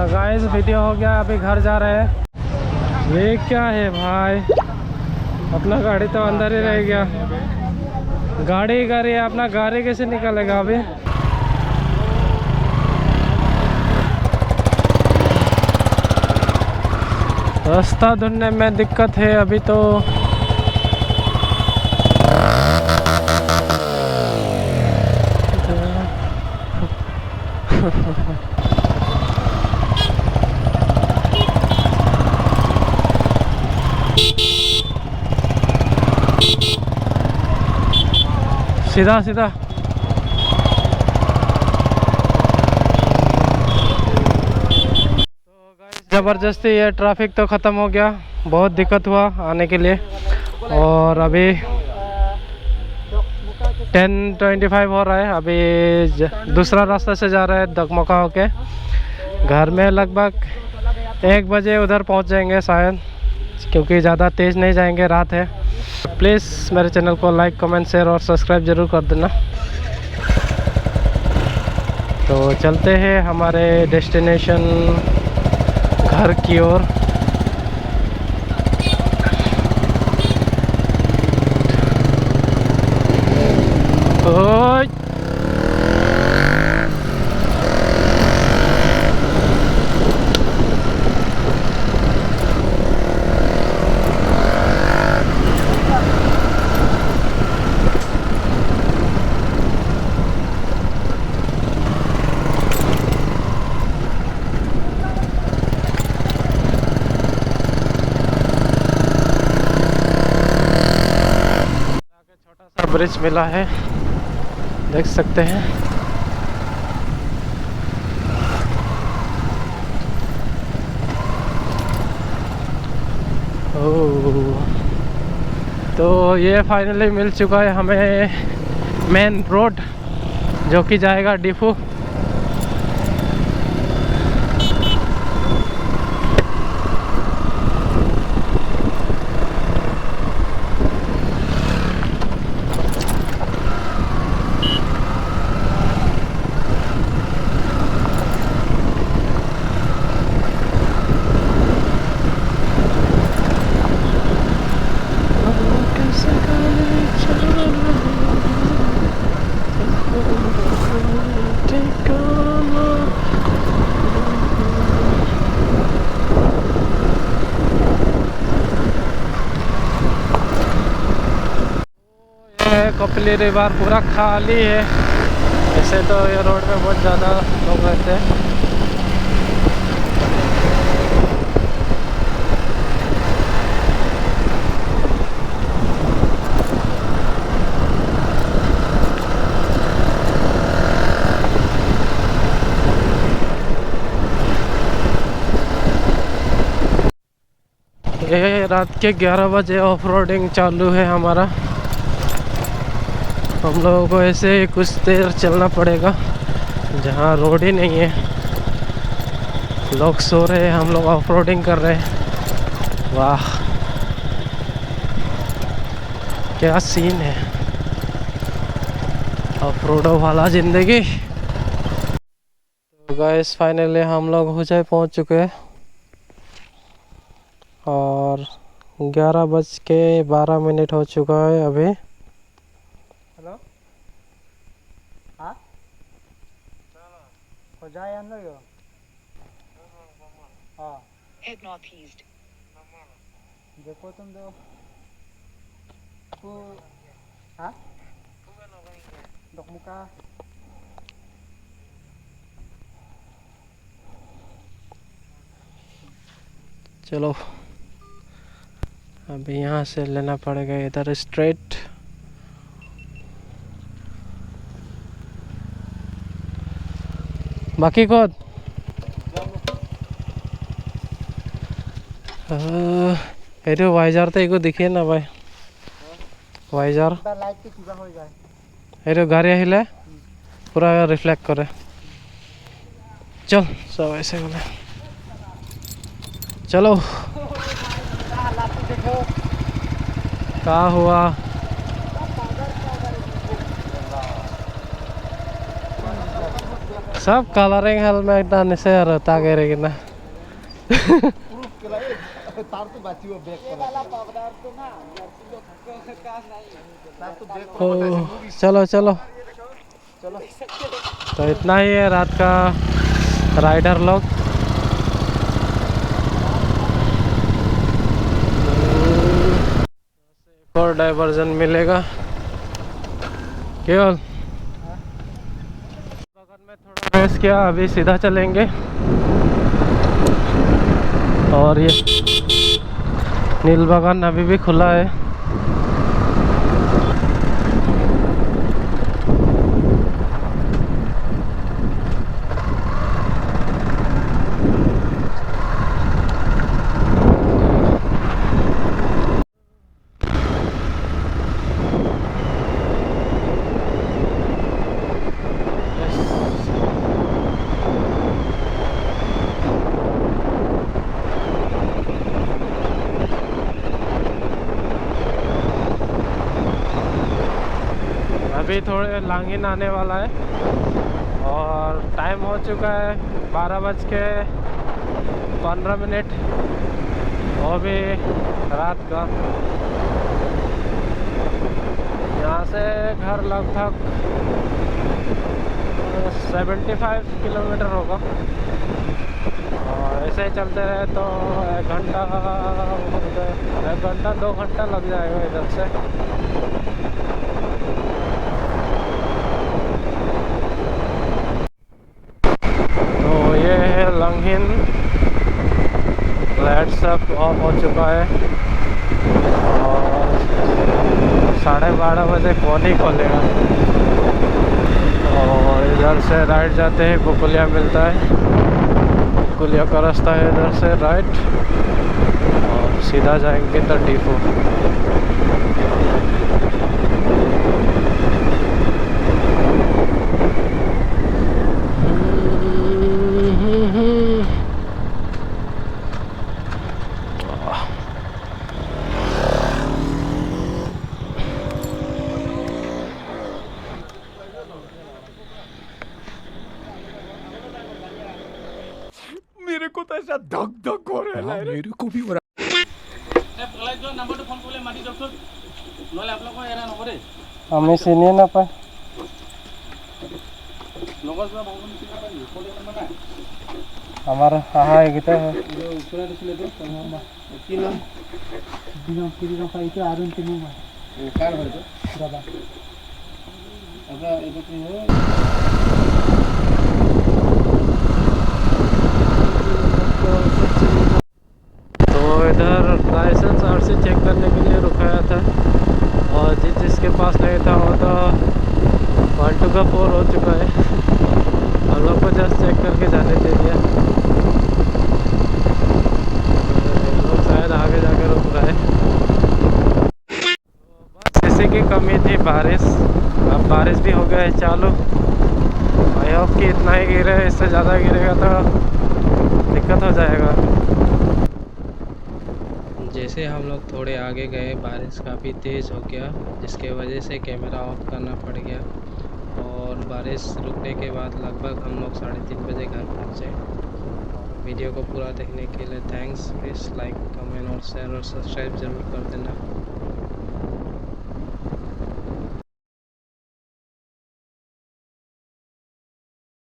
Guys video हो गया, अभी घर जा रहे हैं। ये क्या है भाई, अपना गाड़ी तो अंदर ही रह गया। गाड़ी है, अपना गाड़ी कैसे निकलेगा अभी। रास्ता ढूंढने में दिक्कत है अभी तो। सीधा सीधा। ज़बरदस्ती ये ट्रैफिक तो ख़त्म हो गया, बहुत दिक्कत हुआ आने के लिए। और अभी 10:25 हो रहा है। अभी दूसरा रास्ता से जा रहा है डगमगा होके। घर में लगभग 1 बजे उधर पहुंच जाएंगे शायद, क्योंकि ज़्यादा तेज़ नहीं जाएंगे, रात है। प्लीज़ मेरे चैनल को लाइक कमेंट शेयर और सब्सक्राइब ज़रूर कर देना। तो चलते हैं हमारे डेस्टिनेशन घर की ओर। ब्रिज मिला है, देख सकते हैं। ओह, तो ये फाइनली मिल चुका है हमें मेन रोड, जो कि जाएगा डिफू। कपिली रिवर पूरा खाली है। ऐसे तो ये रोड में बहुत ज़्यादा लोग रहते हैं। ये रात के 11 बजे ऑफ रोडिंग चालू है हमारा। हम लोगों को ऐसे कुछ देर चलना पड़ेगा, जहाँ रोड ही नहीं है। लोग सो रहे हैं, हम लोग ऑफ रोडिंग कर रहे हैं। वाह क्या सीन है, ऑफ रोडो वाला ज़िंदगी। तो गाइस फाइनली हम लोग हुजाई पहुँच चुके हैं और 11:12 हो चुका है अभी। Head northeast. देखो तुम दो डगमगा। चलो अभी यहाँ से लेना पड़ेगा इधर स्ट्रेट। बाकी को एरो वाइजार तो एगो दिखे ना भाई, वाइजार एरो गाड़ी आहिले पूरा रिफ्लेक्ट करे। चल सब ऐसे बोले चलो। क्या हुआ, सब कलरिंग हेलमेट से रहता गिरेगी ना तार तो बाची वो बैक चलो चलो चलो तो इतना ही है रात का राइडर लोग। और डाइवर्जन मिलेगा केवल बगल में थोड़ा रेस किया, अभी सीधा चलेंगे। और ये नील बागान अभी भी खुला है। अभी थोड़े लांगिन आने वाला है और टाइम हो चुका है 12:15। वो भी रात का। यहाँ से घर लगभग 75 किलोमीटर होगा और ऐसे ही चलते रहे तो 1 घंटा 2 घंटा लग जाएगा इधर से। लांगिन लाइट सब ऑफ हो चुका है और 12:30 बजे कौन ही खोलेगा। और इधर से राइट जाते हैं कुकुलिया मिलता है, कुकुलिया का रास्ता है इधर से राइट और सीधा जाएंगे तो डिपो। मेरे को तो ऐसा धक धक हो रहा है। मेरे को भी हो रहा हमें सीनियर ना पाए हमारा हाँ है कितना है तो इधर लाइसेंस आरसी चेक करने के लिए रुकाया था और जिसके पास नहीं था वो तो 1-2 का 4 हो चुका है। हम लोग को जस्ट चेक करके जाने दे दिया। लोग शायद आगे जाके रुक रहे। बस इसी की कमी थी बारिश। अब बारिश भी हो गया है चालू। आई होप कि इतना ही गिरे, इससे ज़्यादा गिरेगा तो दिक्कत हो जाएगा। जैसे हम लोग थोड़े आगे गए बारिश काफ़ी तेज़ हो गया जिसके वजह से कैमरा ऑफ करना पड़ गया और बारिश रुकने के बाद लगभग हम लोग 3:30 बजे घर पहुँचे। वीडियो को पूरा देखने के लिए थैंक्स। प्लीज़ लाइक कमेंट और शेयर और सब्सक्राइब ज़रूर कर देना।